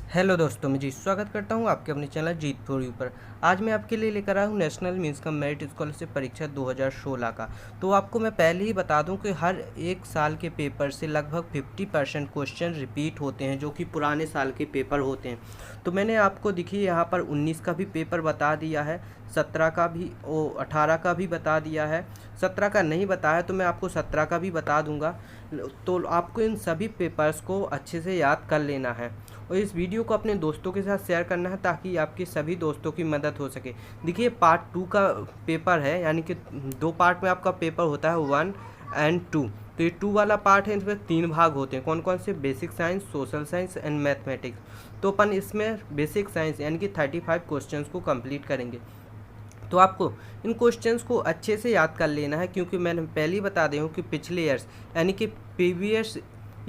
Hello दोस्तों, मैं जी स्वागत करता हूं आपके अपने चैनल जीत फॉर यू पर। आज मैं आपके लिए लेकर आया हूं national means cum merit scholarship परीक्षा 2016 का। तो आपको मैं पहले ही बता दूं कि हर एक साल के पेपर से लगभग 50% क्वेश्चन रिपीट होते हैं, जो कि पुराने साल के पेपर होते हैं। तो मैंने आपको देखिए यहाँ पर 19 का भी पेपर बता दिया है, 17 का भी 18 का भी बता दिया है। 17 का नहीं बताया तो मैं आपको 17 का भी बता दूंगा। तो आपको इन सभी पेपर्स को अच्छे से याद कर लेना है और इस वीडियो को अपने दोस्तों के साथ शेयर करना है ताकि आपके सभी दोस्तों की मदद हो सके। देखिए, पार्ट 2 का पेपर है, यानी कि 2 पार्ट में आपका पेपर होता है 1 एंड 2। तो ये 2 वाला पार्ट है, इसमें 3 भाग होते हैं। कौन कौन से? Basic science, social science and mathematics. तो अपन इसमें बेसिक साइंस यानी कि 35 क्वेश्चंस को कंप्लीट करेंगे। तो आपको इन क्वेश्चंस को अच्छे से याद कर लेना है, क्योंकि मैंने पहले ही बता दिया हूँ कि पिछले ईयर्स यानी कि प्रीवियस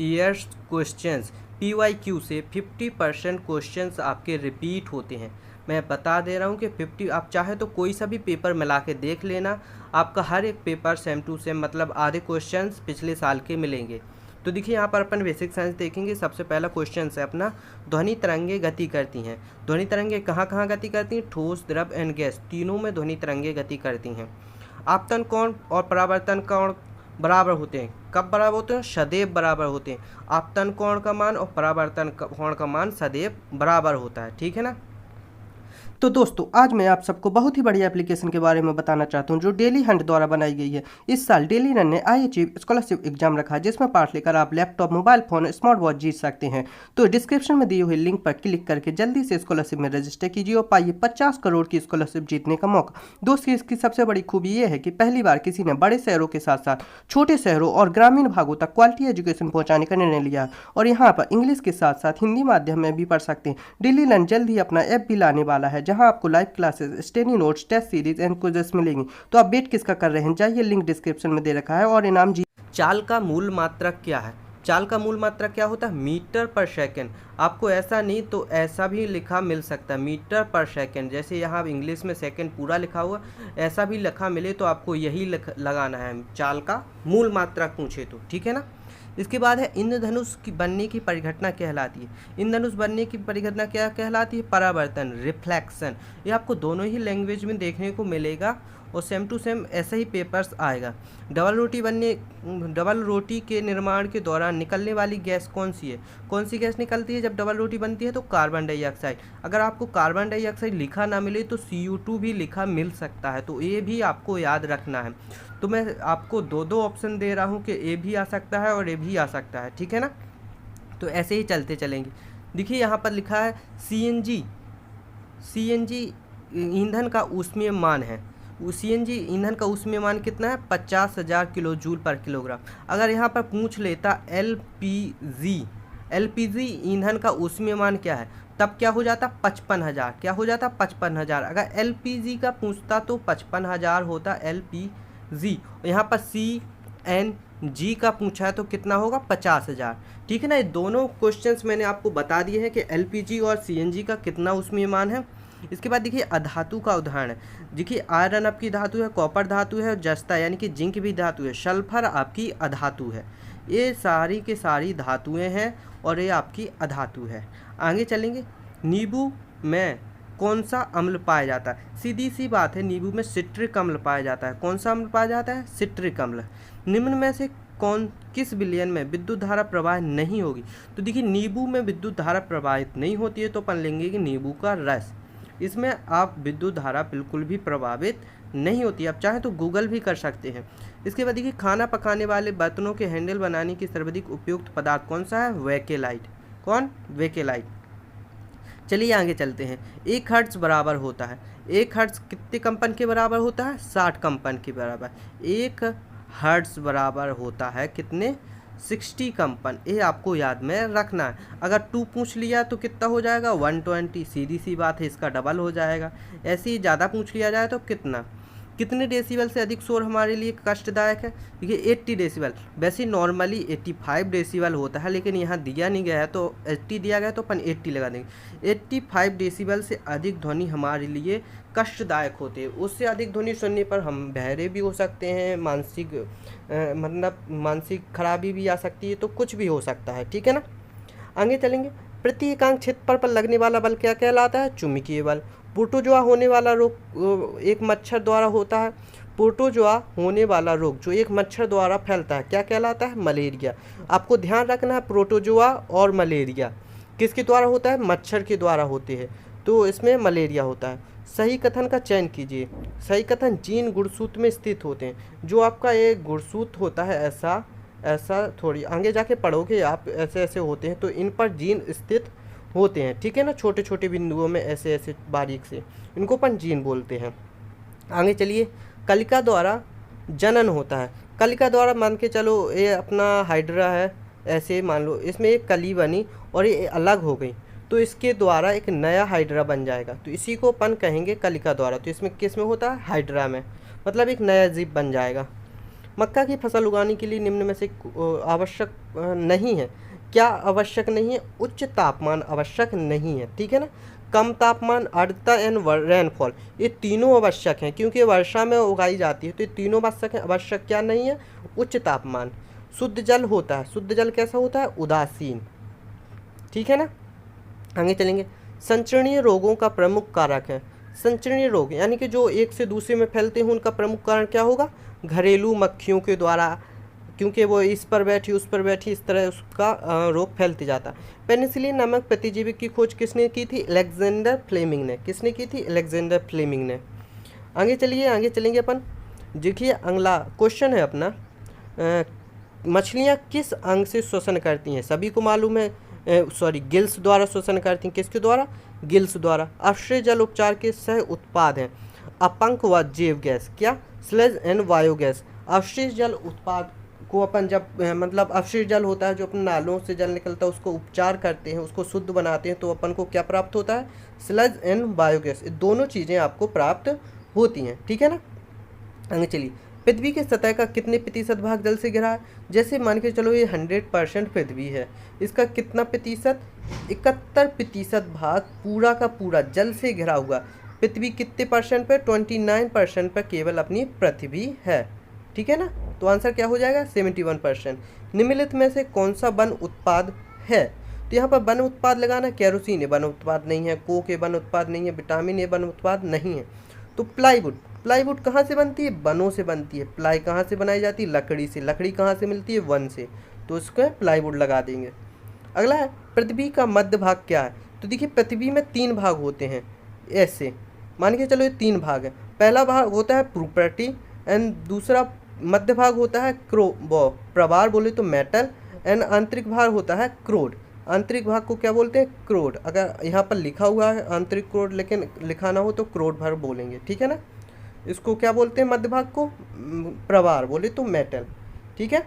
ईयर्स क्वेश्चंस PYQ से 50% क्वेश्चंस आपके रिपीट होते हैं। मैं बता दे रहा हूँ कि 50, आप चाहे तो कोई सा भी पेपर मिला के देख लेना, आपका हर एक पेपर सेम टू सेम मतलब आधे क्वेश्चंस पिछले साल के मिलेंगे। तो देखिए, यहाँ पर अपन बेसिक साइंस देखेंगे। सबसे पहला क्वेश्चन है अपना, ध्वनि तरंगे गति करती हैं। ध्वनि तरंगे कहाँ कहाँ गति करती हैं? ठोस, द्रव एंड गैस, तीनों में ध्वनि तरंगे गति करती हैं। आपतन कोण और परावर्तन कोण बराबर होते हैं। कब बराबर होते हैं? सदैव बराबर होते हैं। आपतन कोण का मान और परावर्तन कोण का मान सदैव बराबर होता है, ठीक है ना। तो दोस्तों, आज मैं आप सबको बहुत ही बढ़िया एप्लीकेशन के बारे में बताना चाहता हूं जो डेली हंट द्वारा बनाई गई है। इस साल डेली रन ने IHE स्कॉलरशिप एग्जाम रखा है, जिसमें पार्ट लेकर आप laptop, mobile phone, smart watch जीत सकते हैं। तो डिस्क्रिप्शन में दिए हुए लिंक पर क्लिक करके जल्दी से स्कॉलरशिप में रजिस्टर कीजिए और पाइए 50 करोड़ की स्कॉलरशिप जीतने का मौका। दोस्तों, इसकी सबसे बड़ी खूबी यह है कि पहली बार किसी ने बड़े शहरों के साथ साथ छोटे शहरों और ग्रामीण भागों तक क्वालिटी एजुकेशन पहुंचाने का निर्णय लिया है, और यहाँ पर इंग्लिश के साथ साथ हिंदी माध्यम में भी पढ़ सकते हैं। डेली रन जल्द ही अपना ऐप भी लाने वाला है, जहाँ आपको live classes, study notes, test series and quizzes मिलेंगी। तो आप वेट किसका कर रहे हैं? जाइए, लिंक डिस्क्रिप्शन में दे रखा है और इनाम जी। चाल का मूल मात्रक क्या है? चाल का मूल मात्रक क्या होता है? मीटर पर सेकंड। आपको ऐसा नहीं तो ऐसा भी लिखा मिल सकता है, मीटर पर सेकंड। जैसे यहाँ इंग्लिश में सेकंड पूरा लिखा हुआ, ऐसा भी लिखा मिले तो आपको यही लगाना है, चाल का मूल मात्रक पूछे तो, ठीक है ना। इसके बाद है इंद्रधनुष की बनने की परिघटना कहलाती है। इंद्रधनुष बनने की परिघटना क्या कहलाती है? परावर्तन, रिफ्लेक्शन। ये आपको दोनों ही लैंग्वेज में देखने को मिलेगा और सेम टू सेम ऐसा ही पेपर्स आएगा। डबल रोटी के निर्माण के दौरान निकलने वाली गैस कौन सी है? कौन सी गैस निकलती है जब डबल रोटी बनती है? तो कार्बन डाइऑक्साइड। अगर आपको कार्बन डाइऑक्साइड लिखा ना मिले तो CO2 भी लिखा मिल सकता है, तो ये भी आपको याद रखना है। तो मैं आपको दो ऑप्शन दे रहा हूँ कि ए भी आ सकता है और ए भी आ सकता है, ठीक है ना। तो ऐसे ही चलते चलेंगे। देखिए, यहाँ पर लिखा है CNG ईंधन का ऊष्मीय मान है। CNG ईंधन का ऊष्मीय मान कितना है? 50,000 किलो जूल पर किलोग्राम। अगर यहाँ पर पूछ लेता LPG ईंधन का ऊष्मीय मान क्या है, तब क्या हो जाता? 55,000। क्या हो जाता? 55,000। अगर LPG का पूछता तो 55,000 होता LPG। यहाँ पर CNG का पूछा है तो कितना होगा? 50,000, ठीक है ना। ये दोनों क्वेश्चंस मैंने आपको बता दिए हैं कि LPG और CNG का कितना ऊष्मीय मान है। इसके बाद देखिए, अधातु का उदाहरण है। देखिए, आयरन आपकी धातु है, कॉपर धातु है, और जस्ता यानी कि जिंक भी धातु है, सल्फर आपकी अधातु है। ये सारी के सारी धातुएं हैं और ये आपकी अधातु है। आगे चलेंगे। नींबू में कौन सा अम्ल पाया जाता है? सीधी सी बात है, नींबू में सिट्रिक अम्ल पाया जाता है। कौन सा अम्ल पाया जाता है? सिट्रिक अम्ल। निम्न में से किस विलयन में विद्युत धारा प्रवाह नहीं होगी? तो देखिए, नींबू में विद्युत धारा प्रवाहित नहीं होती है, तो अपन लेंगे कि नींबू का रस। इसमें आप विद्युत धारा बिल्कुल भी प्रभावित नहीं होती। आप चाहे तो गूगल भी कर सकते हैं। इसके बाद देखिए, खाना पकाने वाले बर्तनों के हैंडल बनाने की सर्वाधिक उपयुक्त पदार्थ कौन सा है? वेकेलाइट। कौन? वेकेलाइट। चलिए आगे चलते हैं। 1 हर्ट्ज बराबर होता है, 1 हर्ट्ज कितने कंपन के बराबर होता है? 60 कंपन के बराबर। 1 हर्ट्ज बराबर होता है कितने? 60 कंपन। ये आपको याद में रखना है। अगर 2 पूछ लिया तो कितना हो जाएगा? 120। सीधी सी बात है, इसका डबल हो जाएगा। ऐसे ही ज़्यादा पूछ लिया जाए तो कितने डेसिबल से अधिक शोर हमारे लिए कष्टदायक है? देखिए, 80 डेसिबल। वैसे नॉर्मली 85 डेसिबल होता है, लेकिन यहाँ दिया नहीं गया है तो 80 दिया गया तो अपन 80 लगा देंगे। 85 डेसिबल से अधिक ध्वनि हमारे लिए कष्टदायक होते हैं। उससे अधिक ध्वनि सुनने पर हम बहरे भी हो सकते हैं, मानसिक खराबी भी आ सकती है, तो कुछ भी हो सकता है, ठीक है ना। आगे चलेंगे। प्रति एकांक क्षेत्रफल पर लगने वाला बल क्या कहलाता है? चुंबकीय बल। प्रोटोजोआ होने वाला रोग एक मच्छर द्वारा होता है। प्रोटोजोआ होने वाला रोग जो एक मच्छर द्वारा फैलता है क्या कहलाता है? मलेरिया। आपको ध्यान रखना है, प्रोटोजोआ और मलेरिया किसके द्वारा होता है? मच्छर के द्वारा होते हैं, तो इसमें मलेरिया होता है। सही कथन का चयन कीजिए। सही कथन जीन गुणसूत्र में स्थित होते हैं। जो आपका एक गुणसूत्र होता है ऐसा ऐसा थोड़ी आगे जाके पढ़ोगे आप, ऐसे ऐसे होते हैं, तो इन पर जीन स्थित होते हैं, ठीक है ना। छोटे छोटे बिंदुओं में ऐसे ऐसे बारीक से, इनको अपन जीन बोलते हैं। आगे चलिए, कलिका द्वारा जनन होता है। कलिका द्वारा मान के चलो ये अपना हाइड्रा है, ऐसे मान लो इसमें एक कली बनी और ये अलग हो गई, तो इसके द्वारा एक नया हाइड्रा बन जाएगा, तो इसी को अपन कहेंगे कलिका द्वारा। तो इसमें किस में होता है? हाइड्रा में, मतलब एक नया जीव बन जाएगा। मक्का की फसल उगाने के लिए निम्न में से आवश्यक नहीं है। क्या आवश्यक नहीं है? उच्च तापमान आवश्यक नहीं है, ठीक है ना। कम तापमान, आर्द्रता एंड रेनफॉल, ये तीनों आवश्यक हैं, क्योंकि वर्षा में उगाई जाती है, तो ये तीनों आवश्यक हैं। आवश्यक क्या नहीं है? उच्च तापमान। शुद्ध जल होता है। शुद्ध जल कैसा होता है? उदासीन, ठीक है ना। आगे चलेंगे, संचरणीय रोगों का प्रमुख कारक है। संचरणीय रोग यानी कि जो एक से दूसरे में फैलते हैं, उनका प्रमुख कारण क्या होगा? घरेलू मक्खियों के द्वारा, क्योंकि वो इस पर बैठी उस पर बैठी, इस तरह उसका रोग फैलते जाता। पेनिसिलिन नामक प्रतिजीवी की खोज किसने की थी? अलेक्जेंडर फ्लेमिंग ने। किसने की थी? अलेक्जेंडर फ्लेमिंग ने। आगे चलिए, आगे चलेंगे अपन। देखिए अगला क्वेश्चन है अपना, मछलियाँ किस अंग से श्वसन करती हैं? सभी को मालूम है, गिल्स द्वारा श्वसन करती हैं। किसके द्वारा? गिल्स द्वारा। अपशिष्ट जल उपचार के सह उत्पाद हैं अपंक व जैव गैस। क्या? Sludge and biogas. अपशिष्ट जल उत्पाद को अपन जब मतलब अपशिष्ट जल होता है जो अपने नालों से जल निकलता है, उसको उपचार करते हैं, उसको शुद्ध बनाते हैं, तो अपन को क्या प्राप्त होता है? Sludge and biogas. ये दोनों चीज़ें आपको प्राप्त होती हैं, ठीक है ना। आगे चलिए, पृथ्वी के सतह का कितने प्रतिशत भाग जल से घिरा है? जैसे मान के चलो ये 100% पृथ्वी है, इसका कितना प्रतिशत? 71% भाग पूरा का पूरा जल से घिरा हुआ। पृथ्वी कितने परसेंट पर? 29% पर केवल अपनी पृथ्वी है, ठीक है ना। तो आंसर क्या हो जाएगा? 71%। निम्नलिखित में से कौन सा वन उत्पाद है? तो यहाँ पर वन उत्पाद लगाना, केरोसिन ये वन उत्पाद नहीं है, कोक ये वन उत्पाद नहीं है, विटामिन ये वन उत्पाद नहीं है। तो प्लाईवुड, प्लाईवुड कहाँ से बनती है? वनों से बनती है। प्लाई कहाँ से बनाई जाती है? लकड़ी से। लकड़ी कहाँ से मिलती है? वन से। तो इसको प्लाईवुड लगा देंगे। अगला है, पृथ्वी का मध्य भाग क्या है? तो देखिए पृथ्वी में 3 भाग होते हैं, ऐसे मान के चलो ये 3 भाग है। पहला भाग होता है प्रॉपर्टी, एंड दूसरा मध्य भाग होता है प्रवार बोले तो मेटल, एंड आंतरिक भाग होता है क्रोड। आंतरिक भाग को क्या बोलते हैं? क्रोड। अगर यहाँ पर लिखा हुआ है आंतरिक क्रोड, लेकिन लिखा ना हो तो क्रोड भर बोलेंगे, ठीक है ना। इसको क्या बोलते हैं? मध्य भाग को प्रवार बोले तो मेटल, ठीक है।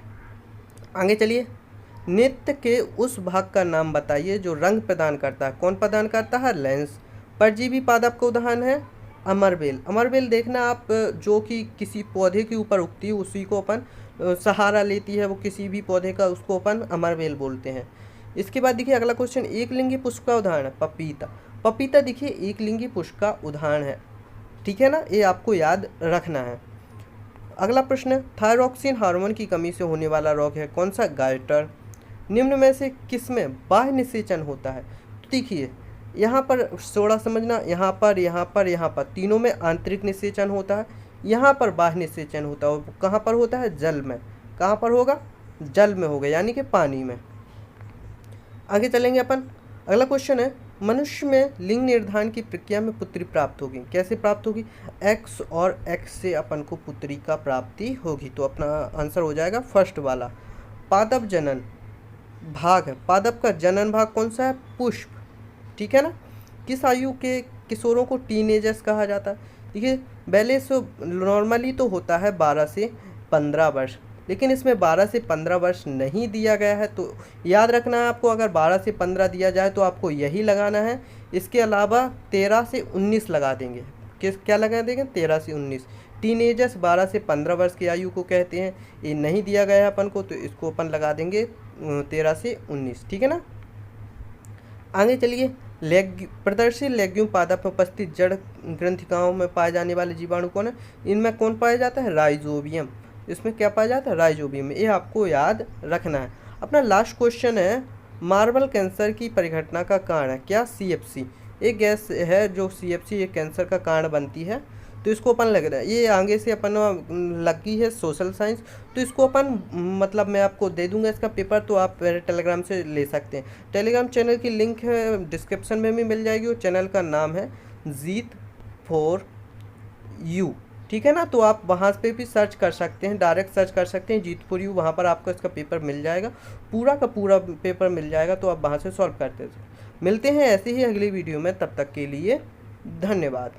आगे चलिए, नृत्य के उस भाग का नाम बताइए जो रंग प्रदान करता है। कौन प्रदान करता है? लेंस। परजीवी पादप का उदाहरण है अमरबेल। अमरबेल देखना आप, जो कि किसी पौधे के ऊपर उगती है, उसी को अपन सहारा लेती है, वो किसी भी पौधे का, उसको अपन अमरबेल बोलते हैं। इसके बाद देखिए अगला क्वेश्चन, एक लिंगी पुष्प का उदाहरण है पपीता। पपीता देखिए एक लिंगी पुष्प का उदाहरण है, ठीक है ना, ये आपको याद रखना है। अगला प्रश्न, थायरॉक्सिन हार्मोन की कमी से होने वाला रोग है कौन सा? गायटर। निम्न में से किस में बाह्य निषेचन होता है? तो देखिए यहाँ पर थोड़ा समझना, यहाँ पर तीनों में आंतरिक निषेचन होता है, यहाँ पर बाह्य निषेचन होता है। कहाँ पर होता है? जल में। कहाँ पर होगा? जल में होगा, यानी कि पानी में। आगे चलेंगे अपन। अगला क्वेश्चन है, मनुष्य में लिंग निर्धारण की प्रक्रिया में पुत्री प्राप्त होगी। कैसे प्राप्त होगी? एक्स और एक्स से अपन को पुत्री का प्राप्ति होगी। तो अपना आंसर हो जाएगा फर्स्ट वाला। पादप जनन भाग है, पादप का जनन भाग कौन सा है? पुष्प, ठीक है ना। किस आयु के किशोरों को टीनेजर्स कहा जाता है? देखिए पहले सो नॉर्मली तो होता है 12 से 15 वर्ष, लेकिन इसमें 12 से 15 वर्ष नहीं दिया गया है, तो याद रखना है आपको, अगर 12 से 15 दिया जाए तो आपको यही लगाना है। इसके अलावा 13 से 19 लगा देंगे। क्या लगा देंगे? 13 से 19। टीनेजर्स 12 से 15 वर्ष की आयु को कहते हैं। ये नहीं दिया गया है अपन को, तो इसको अपन लगा देंगे 13 से 19, ठीक है ना। आगे चलिए, प्रदर्शित लेग्यूम पादप में उपस्थित जड़ ग्रंथिकाओं में पाए जाने वाले जीवाणु कौन है? इनमें कौन पाया जाता है? राइजोबियम। इसमें क्या पाया जाता है? राइजोबियम। ये आपको याद रखना है। अपना लास्ट क्वेश्चन है, मार्बल कैंसर की परिघटना का कारण है क्या? CFC एक गैस है जो CFC एक कैंसर का कारण बनती है। तो इसको अपन लग रहा है ये आगे से अपन लगी है सोशल साइंस। तो इसको अपन मतलब मैं आपको दे दूंगा इसका पेपर, तो आप मेरे टेलीग्राम से ले सकते हैं। टेलीग्राम चैनल की लिंक है डिस्क्रिप्शन में भी मिल जाएगी, और चैनल का नाम है जीत फॉर यू। ठीक है ना, तो आप वहाँ पे भी सर्च कर सकते हैं, डायरेक्ट सर्च कर सकते हैं जीत फॉर यू, वहाँ पर आपको इसका पेपर मिल जाएगा, पूरा का पूरा पेपर मिल जाएगा। तो आप वहाँ से सॉल्व करते हैं। मिलते हैं ऐसे ही अगली वीडियो में, तब तक के लिए धन्यवाद।